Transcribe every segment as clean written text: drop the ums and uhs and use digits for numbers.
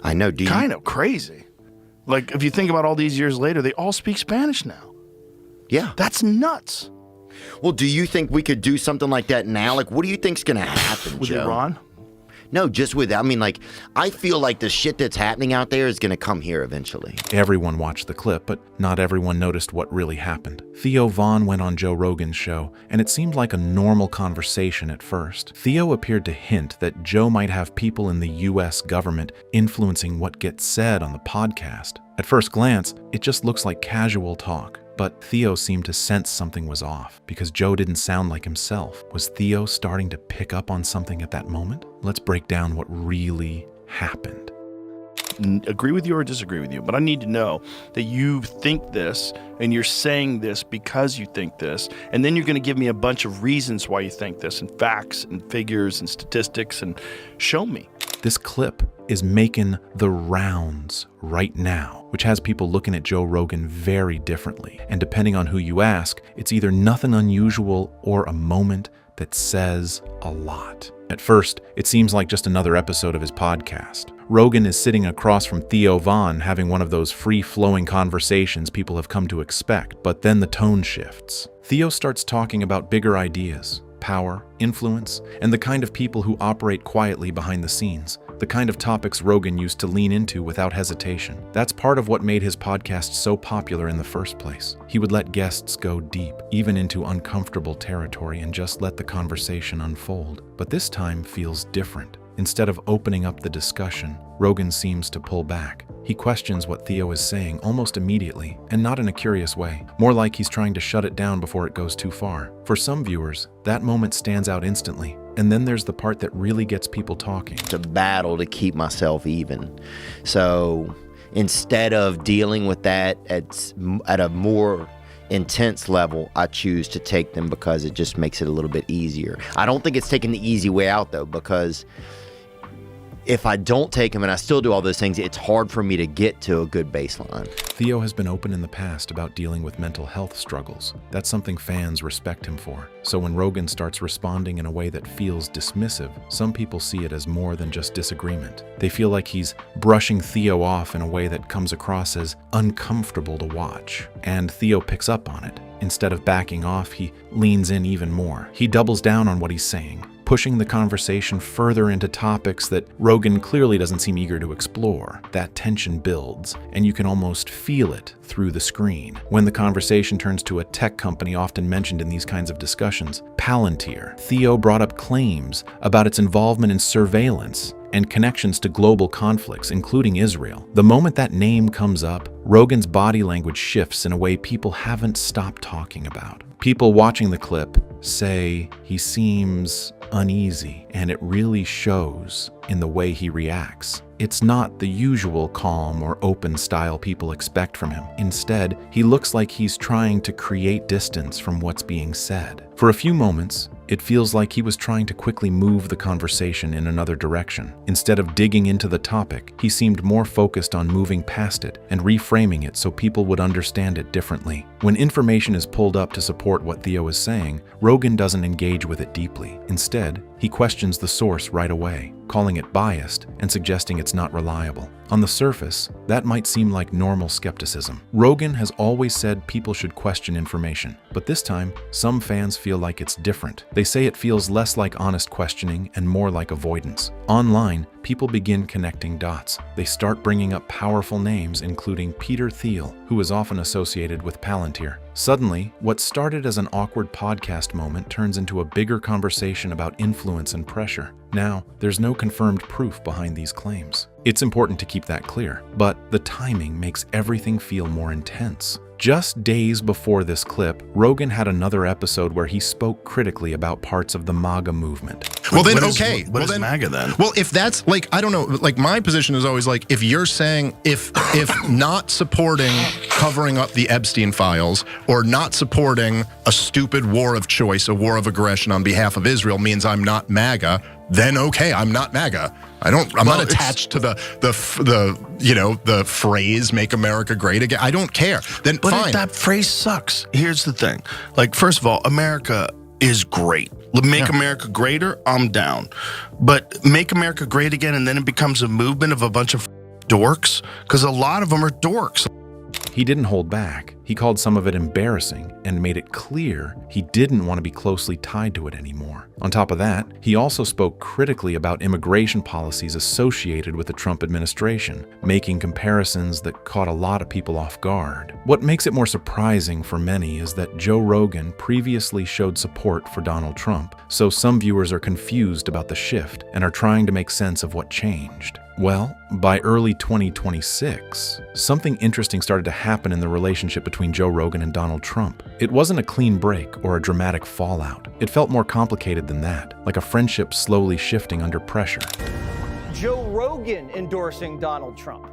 I know. Kind of crazy. Like, if you think about all these years later, they all speak Spanish now. Yeah. That's nuts. Well, do you think we could do something like that now? Like, what do you think's going to happen, With Joe? Iran? No, just with, I mean, like, I feel like the shit that's happening out there is going to come here eventually. Everyone watched the clip, but not everyone noticed what really happened. Theo Von went on Joe Rogan's show, and it seemed like a normal conversation at first. Theo appeared to hint that Joe might have people in the US government influencing what gets said on the podcast. At first glance, it just looks like casual talk. But Theo seemed to sense something was off, because Joe didn't sound like himself. Was Theo starting to pick up on something at that moment? Let's break down what really happened. Agree with you or disagree with you, but I need to know that you think this, and you're saying this because you think this, and then you're going to give me a bunch of reasons why you think this, and facts, and figures, and statistics, and show me. This clip is making the rounds right now, which has people looking at Joe Rogan very differently. And depending on who you ask, it's either nothing unusual or a moment that says a lot. At first, it seems like just another episode of his podcast. Rogan is sitting across from Theo Von having one of those free-flowing conversations people have come to expect, but then the tone shifts. Theo starts talking about bigger ideas, power, influence, and the kind of people who operate quietly behind the scenes, the kind of topics Rogan used to lean into without hesitation. That's part of what made his podcast so popular in the first place. He would let guests go deep, even into uncomfortable territory, and just let the conversation unfold. But this time feels different. Instead of opening up the discussion, Rogan seems to pull back. He questions what Theo is saying almost immediately, and not in a curious way, more like he's trying to shut it down before it goes too far. For some viewers, that moment stands out instantly, and then there's the part that really gets people talking. It's a battle to keep myself even. So instead of dealing with that at a more intense level, I choose to take them because it just makes it a little bit easier. I don't think it's taking the easy way out, though, because if I don't take them and I still do all those things, it's hard for me to get to a good baseline. Theo has been open in the past about dealing with mental health struggles. That's something fans respect him for. So when Rogan starts responding in a way that feels dismissive, some people see it as more than just disagreement. They feel like he's brushing Theo off in a way that comes across as uncomfortable to watch. And Theo picks up on it. Instead of backing off, he leans in even more. He doubles down on what he's saying, pushing the conversation further into topics that Rogan clearly doesn't seem eager to explore. That tension builds, and you can almost feel it through the screen. When the conversation turns to a tech company often mentioned in these kinds of discussions, Palantir, Theo brought up claims about its involvement in surveillance and connections to global conflicts, including Israel. The moment that name comes up, Rogan's body language shifts in a way people haven't stopped talking about. People watching the clip say he seems uneasy, and it really shows in the way he reacts. It's not the usual calm or open style people expect from him. Instead, he looks like he's trying to create distance from what's being said. For a few moments, it feels like he was trying to quickly move the conversation in another direction. Instead of digging into the topic, he seemed more focused on moving past it and reframing it so people would understand it differently. When information is pulled up to support what Theo is saying, Rogan doesn't engage with it deeply. Instead, he questions the source right away, calling it biased and suggesting it's not reliable. On the surface, that might seem like normal skepticism. Rogan has always said people should question information, but this time, some fans feel like it's different. They say it feels less like honest questioning and more like avoidance. Online, people begin connecting dots. They start bringing up powerful names, including Peter Thiel, who is often associated with Palantir. Suddenly, what started as an awkward podcast moment turns into a bigger conversation about influence and pressure. Now, there's no confirmed proof behind these claims. It's important to keep that clear, but the timing makes everything feel more intense. Just days before this clip, Rogan had another episode where he spoke critically about parts of the MAGA movement. Well, then, What is MAGA then? Well, if that's like, I don't know, like my position is always like, if you're saying, if not supporting covering up the Epstein files or not supporting a stupid war of choice, a war of aggression on behalf of Israel means I'm not MAGA, then okay, I'm not MAGA. I'm not attached to the phrase "Make America Great Again." I don't care. Then But fine. that phrase sucks. Here's the thing. Like, first of all, America is great. Make America greater, I'm down. But make America great again, and then it becomes a movement of a bunch of dorks? Because a lot of them are dorks. He didn't hold back. He called some of it embarrassing and made it clear he didn't want to be closely tied to it anymore. On top of that, he also spoke critically about immigration policies associated with the Trump administration, making comparisons that caught a lot of people off guard. What makes it more surprising for many is that Joe Rogan previously showed support for Donald Trump, so some viewers are confused about the shift and are trying to make sense of what changed. Well, by early 2026, something interesting started to happen in the relationship between Joe Rogan and Donald Trump. It wasn't a clean break or a dramatic fallout. It felt more complicated than that, like a friendship slowly shifting under pressure. Joe Rogan endorsing Donald Trump.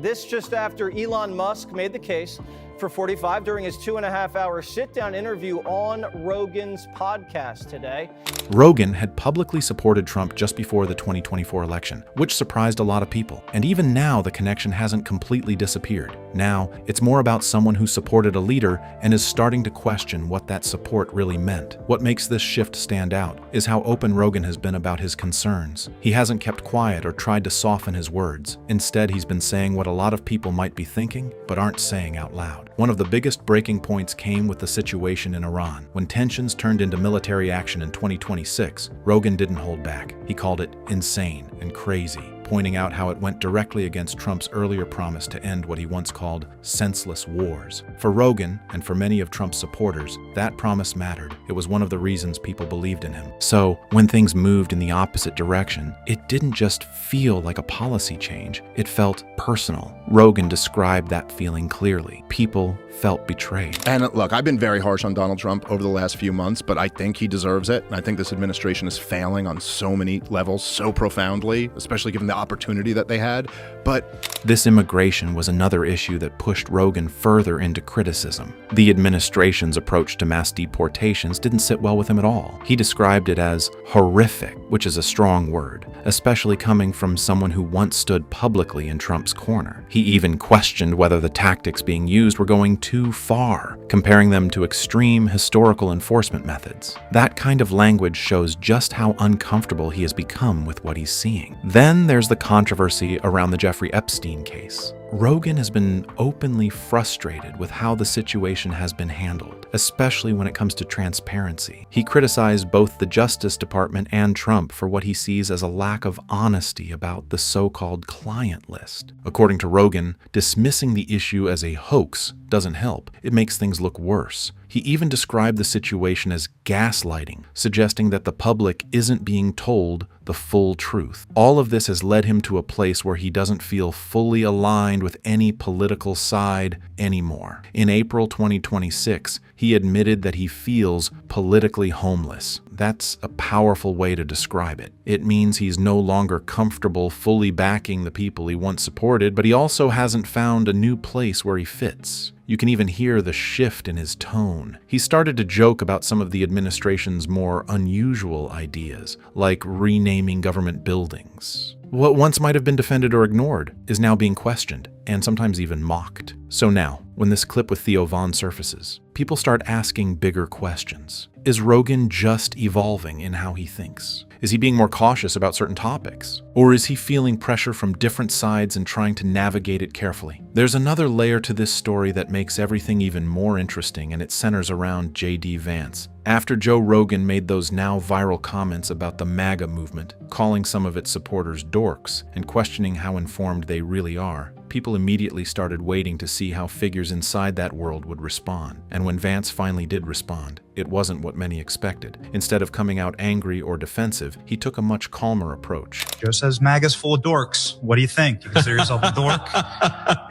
This just after Elon Musk made the case for 45 during his 2.5-hour sit-down interview on Rogan's podcast today. Rogan had publicly supported Trump just before the 2024 election, which surprised a lot of people. And even now, the connection hasn't completely disappeared. Now, it's more about someone who supported a leader and is starting to question what that support really meant. What makes this shift stand out is how open Rogan has been about his concerns. He hasn't kept quiet or tried to soften his words. Instead, he's been saying what a lot of people might be thinking, but aren't saying out loud. One of the biggest breaking points came with the situation in Iran. When tensions turned into military action in 2026, Rogan didn't hold back. He called it insane and crazy, pointing out how it went directly against Trump's earlier promise to end what he once called senseless wars. For Rogan, and for many of Trump's supporters, that promise mattered. It was one of the reasons people believed in him. So, when things moved in the opposite direction, it didn't just feel like a policy change, it felt personal. Rogan described that feeling clearly. People felt betrayed. And look, I've been very harsh on Donald Trump over the last few months, but I think he deserves it. And I think this administration is failing on so many levels, so profoundly, especially given the opportunity that they had. But this immigration was another issue that pushed Rogan further into criticism. The administration's approach to mass deportations didn't sit well with him at all. He described it as horrific, which is a strong word, especially coming from someone who once stood publicly in Trump's corner. He even questioned whether the tactics being used were going too far, comparing them to extreme historical enforcement methods. That kind of language shows just how uncomfortable he has become with what he's seeing. Then there's the controversy around the Jeffrey Epstein case. Rogan has been openly frustrated with how the situation has been handled, especially when it comes to transparency. He criticized both the Justice Department and Trump for what he sees as a lack of honesty about the so-called client list. According to Rogan, dismissing the issue as a hoax doesn't help. It makes things look worse. He even described the situation as gaslighting, suggesting that the public isn't being told the full truth. All of this has led him to a place where he doesn't feel fully aligned with any political side anymore. In April 2026, he admitted that he feels politically homeless. That's a powerful way to describe it. It means he's no longer comfortable fully backing the people he once supported, but he also hasn't found a new place where he fits. You can even hear the shift in his tone. He started to joke about some of the administration's more unusual ideas, like renaming government buildings. What once might have been defended or ignored is now being questioned, and sometimes even mocked. So now, when this clip with Theo Vance surfaces, people start asking bigger questions. Is Rogan just evolving in how he thinks? Is he being more cautious about certain topics? Or is he feeling pressure from different sides and trying to navigate it carefully? There's another layer to this story that makes everything even more interesting, and it centers around J.D. Vance. After Joe Rogan made those now viral comments about the MAGA movement, calling some of its supporters dorks and questioning how informed they really are, people immediately started waiting to see how figures inside that world would respond. And when Vance finally did respond, it wasn't what many expected. Instead of coming out angry or defensive, he took a much calmer approach. Joe says MAGA's full of dorks. What do you think? You consider yourself a dork?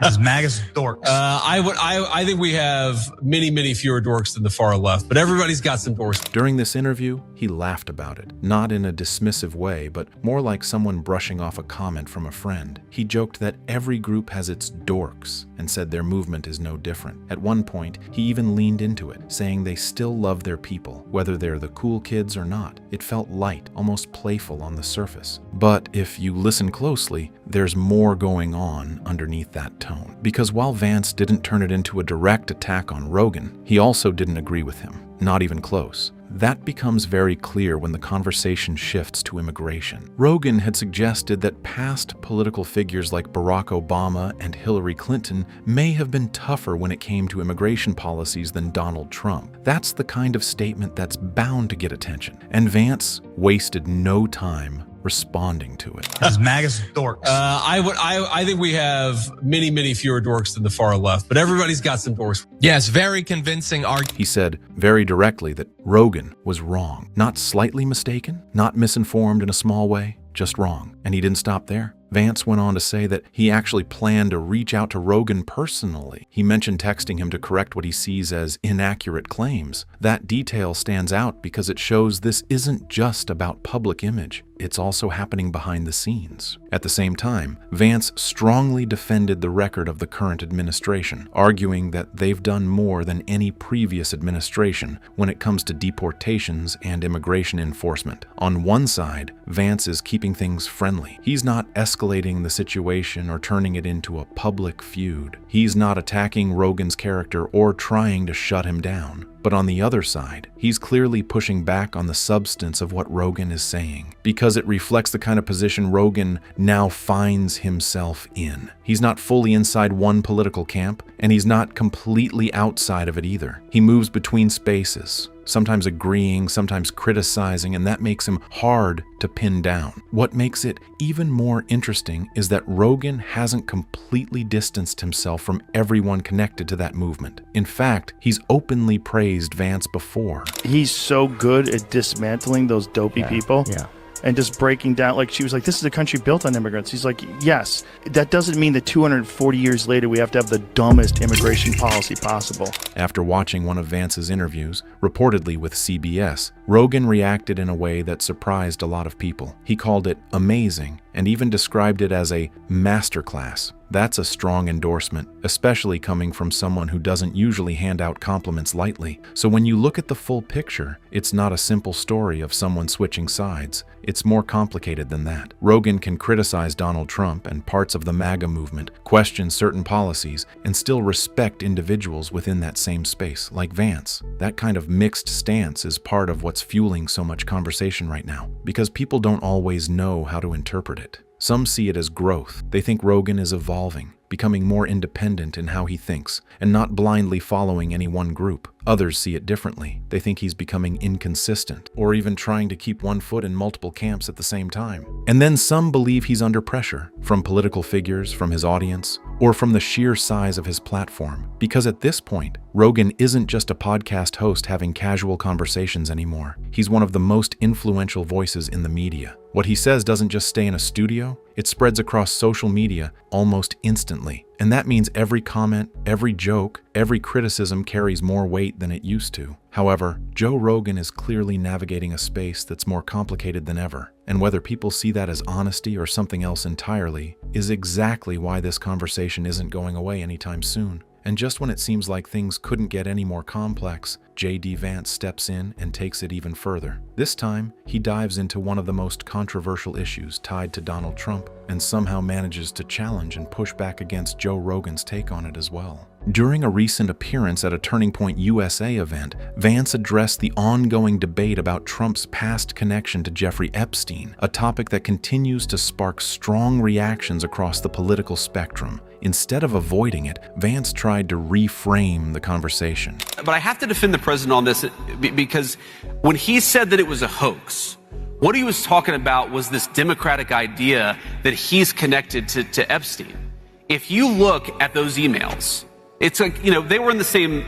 Is MAGA's dorks? I think we have many fewer dorks than the far left, but everybody's got some dorks. During this interview, he laughed about it, not in a dismissive way, but more like someone brushing off a comment from a friend. He joked that every group has its dorks and said their movement is no different. At one point, he even leaned into it, saying they still love their people, whether they're the cool kids or not. It felt light, almost playful on the surface. But if you listen closely, there's more going on underneath that tone. Because while Vance didn't turn it into a direct attack on Rogan, he also didn't agree with him. Not even close. That becomes very clear when the conversation shifts to immigration. Rogan had suggested that past political figures like Barack Obama and Hillary Clinton may have been tougher when it came to immigration policies than Donald Trump. That's the kind of statement that's bound to get attention. And Vance wasted no time responding to it. As MAGA's dorks. I think we have many fewer dorks than the far left, but everybody's got some dorks. Yes, very convincing argument. He said very directly that Rogan was wrong. Not slightly mistaken, not misinformed in a small way, just wrong. And he didn't stop there. Vance went on to say that he actually planned to reach out to Rogan personally. He mentioned texting him to correct what he sees as inaccurate claims. That detail stands out because it shows this isn't just about public image. It's also happening behind the scenes. At the same time, Vance strongly defended the record of the current administration, arguing that they've done more than any previous administration when it comes to deportations and immigration enforcement. On one side, Vance is keeping things friendly. He's not escalating the situation or turning it into a public feud. He's not attacking Rogan's character or trying to shut him down. But on the other side, he's clearly pushing back on the substance of what Rogan is saying, because it reflects the kind of position Rogan now finds himself in. He's not fully inside one political camp, and he's not completely outside of it either. He moves between spaces, sometimes agreeing, sometimes criticizing, and that makes him hard to pin down. What makes it even more interesting is that Rogan hasn't completely distanced himself from everyone connected to that movement. In fact, he's openly praised Vance before. He's so good at dismantling those dopey people. Yeah. And just breaking down, like she was like, this is a country built on immigrants. He's like, yes, that doesn't mean that 240 years later we have to have the dumbest immigration policy possible. After watching one of Vance's interviews, reportedly with CBS, Rogan reacted in a way that surprised a lot of people. He called it amazing and even described it as a masterclass. That's a strong endorsement, especially coming from someone who doesn't usually hand out compliments lightly. So when you look at the full picture, it's not a simple story of someone switching sides. It's more complicated than that. Rogan can criticize Donald Trump and parts of the MAGA movement, question certain policies, and still respect individuals within that same space, like Vance. That kind of mixed stance is part of what's fueling so much conversation right now, because people don't always know how to interpret it. Some see it as growth. They think Rogan is evolving, becoming more independent in how he thinks, and not blindly following any one group. Others see it differently. They think he's becoming inconsistent, or even trying to keep one foot in multiple camps at the same time. And then some believe he's under pressure, from political figures, from his audience, or from the sheer size of his platform. Because at this point, Rogan isn't just a podcast host having casual conversations anymore. He's one of the most influential voices in the media. What he says doesn't just stay in a studio, it spreads across social media almost instantly. And that means every comment, every joke, every criticism carries more weight than it used to. However, Joe Rogan is clearly navigating a space that's more complicated than ever. And whether people see that as honesty or something else entirely is exactly why this conversation isn't going away anytime soon. And just when it seems like things couldn't get any more complex, J.D. Vance steps in and takes it even further. This time, he dives into one of the most controversial issues tied to Donald Trump and somehow manages to challenge and push back against Joe Rogan's take on it as well. During a recent appearance at a Turning Point USA event, Vance addressed the ongoing debate about Trump's past connection to Jeffrey Epstein, a topic that continues to spark strong reactions across the political spectrum. Instead of avoiding it, Vance tried to reframe the conversation. But I have to defend the president on this because when he said that it was a hoax, what he was talking about was this democratic idea that he's connected to Epstein. If you look at those emails, it's like, they were in the same,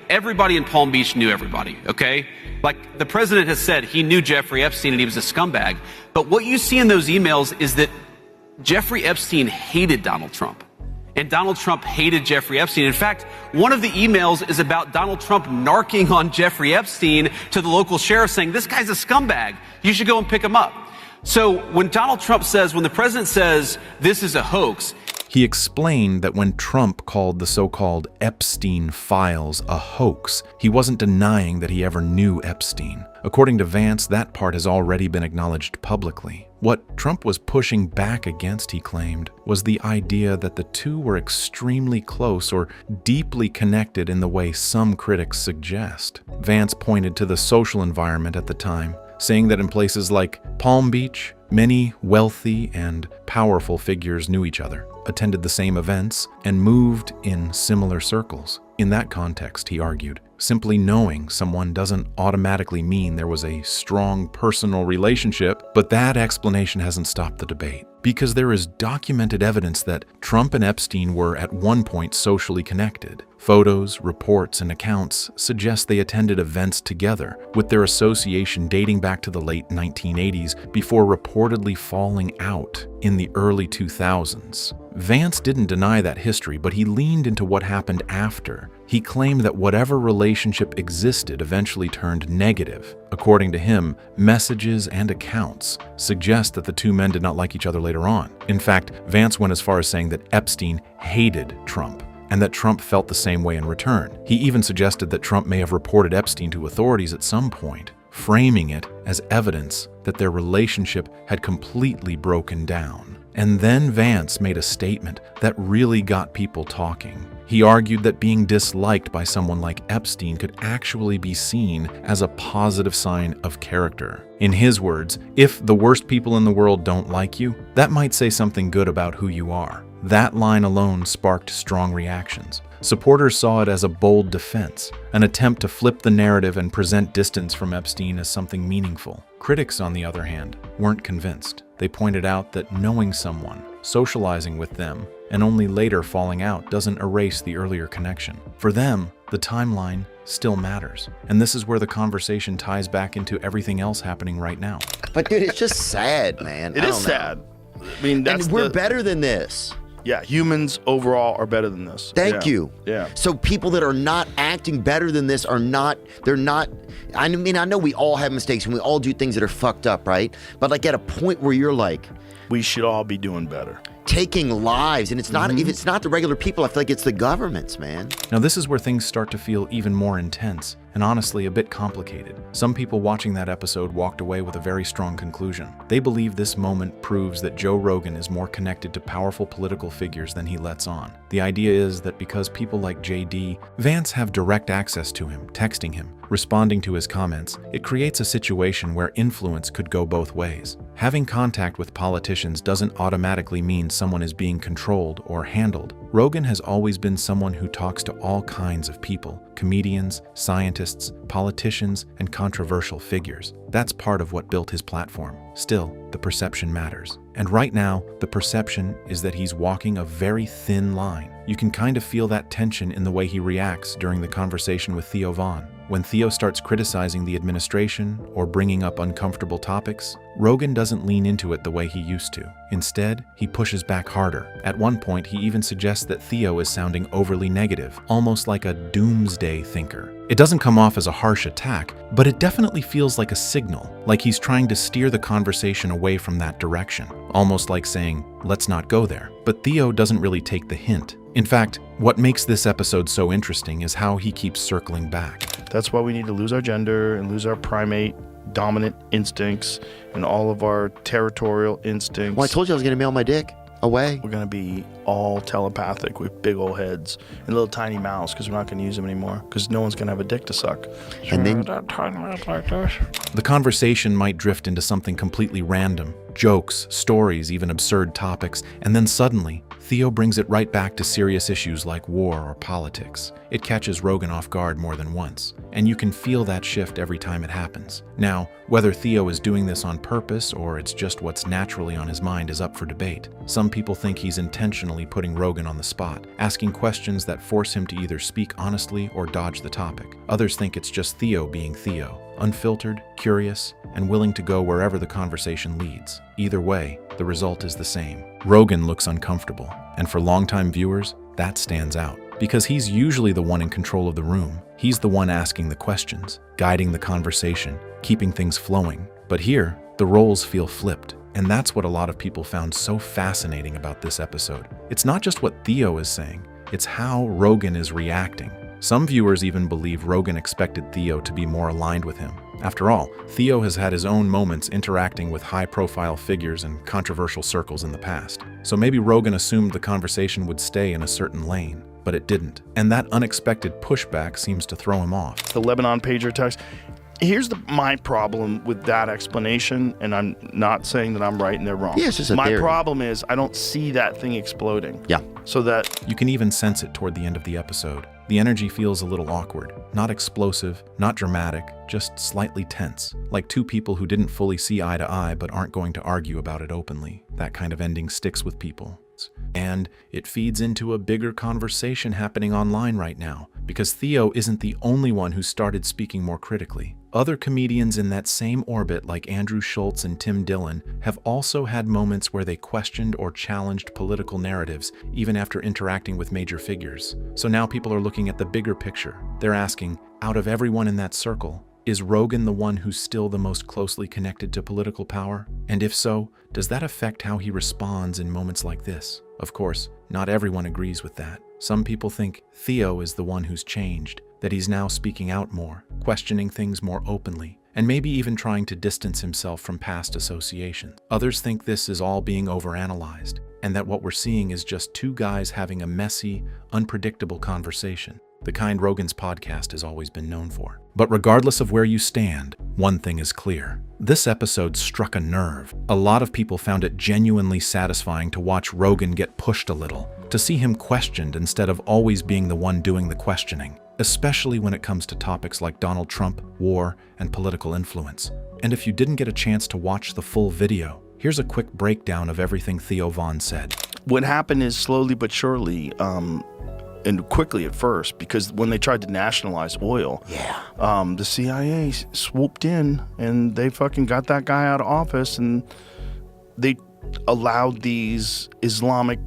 everybody in Palm Beach knew everybody, okay? Like the president has said he knew Jeffrey Epstein and he was a scumbag. But what you see in those emails is that Jeffrey Epstein hated Donald Trump. And Donald Trump hated Jeffrey Epstein. In fact, one of the emails is about Donald Trump narking on Jeffrey Epstein to the local sheriff saying, this guy's a scumbag. You should go and pick him up. So when the president says this is a hoax, He explained that when Trump called the so-called Epstein files a hoax, he wasn't denying that he ever knew Epstein. According to Vance, that part has already been acknowledged publicly. What Trump was pushing back against, he claimed, was the idea that the two were extremely close or deeply connected in the way some critics suggest. Vance pointed to the social environment at the time, saying that in places like Palm Beach, many wealthy and powerful figures knew each other, attended the same events, and moved in similar circles. In that context, he argued, simply knowing someone doesn't automatically mean there was a strong personal relationship, but that explanation hasn't stopped the debate. Because there is documented evidence that Trump and Epstein were at one point socially connected. Photos, reports, and accounts suggest they attended events together, with their association dating back to the late 1980s before reportedly falling out in the early 2000s. Vance didn't deny that history, but he leaned into what happened after. He claimed that whatever relationship existed eventually turned negative. According to him, messages and accounts suggest that the two men did not like each other later on. In fact, Vance went as far as saying that Epstein hated Trump, and that Trump felt the same way in return. He even suggested that Trump may have reported Epstein to authorities at some point, framing it as evidence that their relationship had completely broken down. And then Vance made a statement that really got people talking. He argued that being disliked by someone like Epstein could actually be seen as a positive sign of character. In his words, if the worst people in the world don't like you, that might say something good about who you are. That line alone sparked strong reactions. Supporters saw it as a bold defense, an attempt to flip the narrative and present distance from Epstein as something meaningful. Critics, on the other hand, weren't convinced. They pointed out that knowing someone, socializing with them, and only later falling out doesn't erase the earlier connection. For them, the timeline still matters. And this is where the conversation ties back into everything else happening right now. But dude, it's just sad, man. It is sad. I mean, and we're better than this. Yeah, humans overall are better than this. Thank you. Yeah. So people that are not acting better than this are not, I mean, I know we all have mistakes and we all do things that are fucked up, right? But like at a point where you're like, we should all be doing better. Taking lives, and it's not, if it's not the regular people, I feel like it's the governments, man. Now this is where things start to feel even more intense, and honestly a bit complicated. Some people watching that episode walked away with a very strong conclusion. They believe this moment proves that Joe Rogan is more connected to powerful political figures than he lets on. The idea is that because people like JD, Vance have direct access to him, texting him, responding to his comments, it creates a situation where influence could go both ways. Having contact with politicians doesn't automatically mean someone is being controlled or handled. Rogan has always been someone who talks to all kinds of people, comedians, scientists, politicians, and controversial figures. That's part of what built his platform. Still, the perception matters. And right now, the perception is that he's walking a very thin line. You can kind of feel that tension in the way he reacts during the conversation with Theo Vaughn. When Theo starts criticizing the administration or bringing up uncomfortable topics, Rogan doesn't lean into it the way he used to. Instead, he pushes back harder. At one point, he even suggests that Theo is sounding overly negative, almost like a doomsday thinker. It doesn't come off as a harsh attack, but it definitely feels like a signal, like he's trying to steer the conversation away from that direction, almost like saying, let's not go there. But Theo doesn't really take the hint. In fact, what makes this episode so interesting is how he keeps circling back. That's why we need to lose our gender and lose our primate dominant instincts and all of our territorial instincts. Well, I told you I was going to mail my dick away. We're going to be all telepathic with big old heads and little tiny mouths because we're not going to use them anymore because no one's going to have a dick to suck. And then the conversation might drift into something completely random, jokes, stories, even absurd topics, and then suddenly, Theo brings it right back to serious issues like war or politics. It catches Rogan off guard more than once, and you can feel that shift every time it happens. Now, whether Theo is doing this on purpose or it's just what's naturally on his mind is up for debate. Some people think he's intentionally putting Rogan on the spot, asking questions that force him to either speak honestly or dodge the topic. Others think it's just Theo being Theo, unfiltered, curious, and willing to go wherever the conversation leads. Either way, the result is the same. Rogan looks uncomfortable, and for longtime viewers, that stands out. Because he's usually the one in control of the room. He's the one asking the questions, guiding the conversation, keeping things flowing. But here, The roles feel flipped, and that's what a lot of people found so fascinating about this episode. It's not just what Theo is saying, it's how Rogan is reacting. Some viewers even believe Rogan expected Theo to be more aligned with him. After all, Theo has had his own moments interacting with high-profile figures and controversial circles in the past. So maybe Rogan assumed the conversation would stay in a certain lane, but it didn't. And that unexpected pushback seems to throw him off. The Lebanon pager text. Here's my problem with that explanation, and I'm not saying that I'm right and they're wrong. Yeah, it's just a my theory. problem is I don't see that thing exploding. Yeah. So that You can even sense it toward the end of the episode. The energy feels a little awkward, not explosive, not dramatic, just slightly tense, like two people who didn't fully see eye to eye but aren't going to argue about it openly. That kind of ending sticks with people. And it feeds into a bigger conversation happening online right now, because Theo isn't the only one who started speaking more critically. Other comedians in that same orbit, like Andrew Schultz and Tim Dillon, have also had moments where they questioned or challenged political narratives, even after interacting with major figures. So now people are looking at the bigger picture. They're asking, out of everyone in that circle, is Rogan the one who's still the most closely connected to political power? And if so, does that affect how he responds in moments like this? Of course, not everyone agrees with that. Some people think Theo is the one who's changed, that he's now speaking out more, questioning things more openly, and maybe even trying to distance himself from past associations. Others think this is all being overanalyzed, and that what we're seeing is just two guys having a messy, unpredictable conversation, the kind Rogan's podcast has always been known for. But regardless of where you stand, one thing is clear. This episode struck a nerve. A lot of people found it genuinely satisfying to watch Rogan get pushed a little, to see him questioned instead of always being the one doing the questioning, especially when it comes to topics like Donald Trump, war, and political influence. And if you didn't get a chance to watch the full video, here's a quick breakdown of everything Theo Vance said. what happened is slowly but surely, and quickly at first, because when they tried to nationalize oil, the CIA swooped in and they fucking got that guy out of office, and they allowed these Islamic,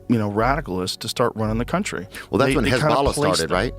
radicalists to start running the country. Well, that's They when kinda Hezbollah placed started, them. right?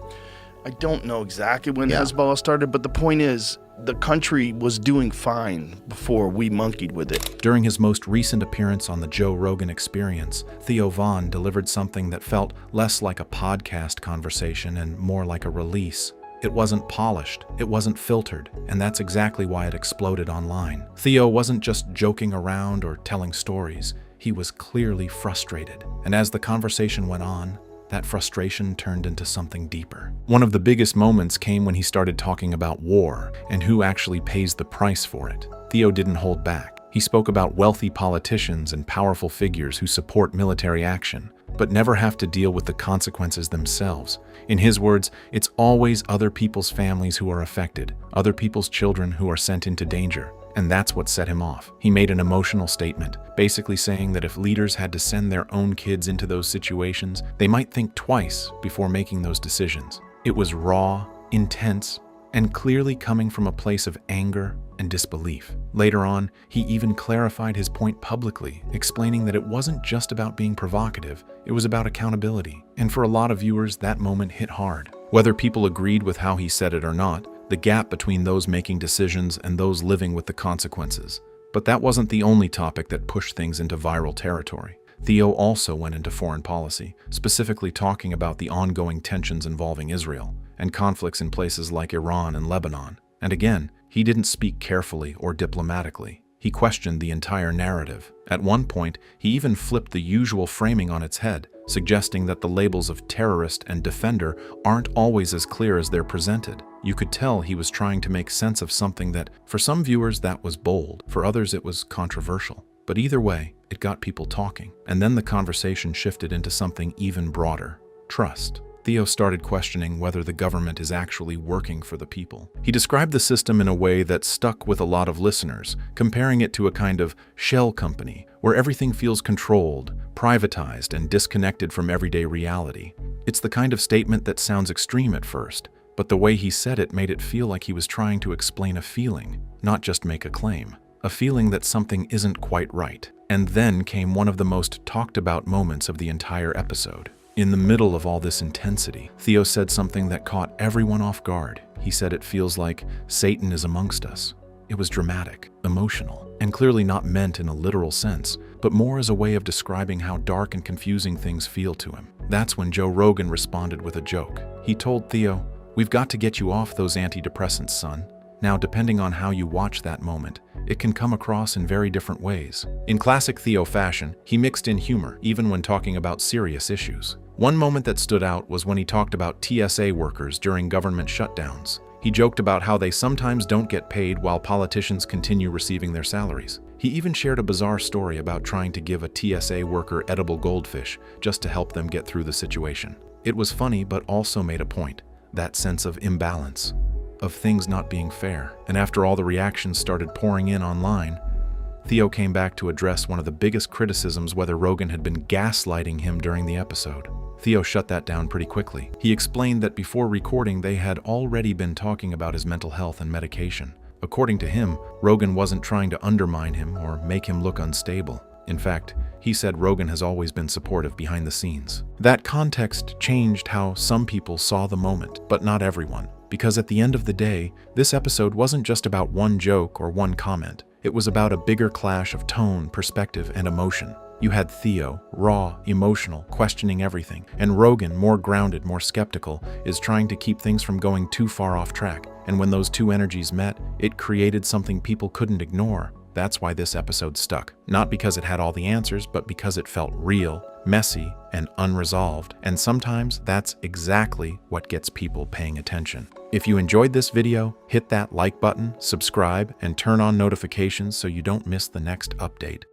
I don't know exactly when Hezbollah started, but the point is, the country was doing fine before we monkeyed with it. During his most recent appearance on the Joe Rogan Experience, Theo Vance delivered something that felt less like a podcast conversation and more like a release. It wasn't polished, it wasn't filtered, and that's exactly why it exploded online. Theo wasn't just joking around or telling stories, he was clearly frustrated. And as the conversation went on, that frustration turned into something deeper. One of the biggest moments came when he started talking about war and who actually pays the price for it. Theo didn't hold back. He spoke about wealthy politicians and powerful figures who support military action, but never have to deal with the consequences themselves. In his words, it's always other people's families who are affected, other people's children who are sent into danger. And that's what set him off. He made an emotional statement, basically saying that if leaders had to send their own kids into those situations, they might think twice before making those decisions. It was raw, intense, and clearly coming from a place of anger and disbelief. Later on, he even clarified his point publicly, explaining that it wasn't just about being provocative, it was about accountability. And for a lot of viewers, that moment hit hard. Whether people agreed with how he said it or not, the gap between those making decisions and those living with the consequences. But that wasn't the only topic that pushed things into viral territory. Theo also went into foreign policy, specifically talking about the ongoing tensions involving Israel and conflicts in places like Iran and Lebanon. And again, he didn't speak carefully or diplomatically. He questioned the entire narrative. At one point, he even flipped the usual framing on its head, suggesting that the labels of terrorist and defender aren't always as clear as they're presented. You could tell he was trying to make sense of something that, for some viewers, that was bold. For others, it was controversial. But either way, it got people talking. And then the conversation shifted into something even broader: trust. Theo started questioning whether the government is actually working for the people. He described the system in a way that stuck with a lot of listeners, comparing it to a kind of shell company where everything feels controlled, privatized, and disconnected from everyday reality. It's the kind of statement that sounds extreme at first, but the way he said it made it feel like he was trying to explain a feeling, not just make a claim. A feeling that something isn't quite right. And then came one of the most talked about moments of the entire episode. In the middle of all this intensity, Theo said something that caught everyone off guard. He said it feels like Satan is amongst us. It was dramatic, emotional, and clearly not meant in a literal sense, but more as a way of describing how dark and confusing things feel to him. That's when Joe Rogan responded with a joke. He told Theo, "We've got to get you off those antidepressants, son." Now, depending on how you watch that moment, it can come across in very different ways. In classic Theo fashion, he mixed in humor, even when talking about serious issues. One moment that stood out was when he talked about TSA workers during government shutdowns. He joked about how they sometimes don't get paid while politicians continue receiving their salaries. He even shared a bizarre story about trying to give a TSA worker edible goldfish just to help them get through the situation. It was funny, but also made a point, that sense of imbalance, of things not being fair. And after all the reactions started pouring in online, Theo came back to address one of the biggest criticisms, whether Rogan had been gaslighting him during the episode. Theo shut that down pretty quickly. He explained that before recording, they had already been talking about his mental health and medication. According to him, Rogan wasn't trying to undermine him or make him look unstable. In fact, he said Rogan has always been supportive behind the scenes. That context changed how some people saw the moment, but not everyone. Because at the end of the day, this episode wasn't just about one joke or one comment. It was about a bigger clash of tone, perspective, and emotion. You had Theo, raw, emotional, questioning everything, and Rogan, more grounded, more skeptical, is trying to keep things from going too far off track. And when those two energies met, it created something people couldn't ignore. That's why this episode stuck. Not because it had all the answers, but because it felt real, messy, and unresolved. And sometimes that's exactly what gets people paying attention. If you enjoyed this video, hit that like button, subscribe, and turn on notifications so you don't miss the next update.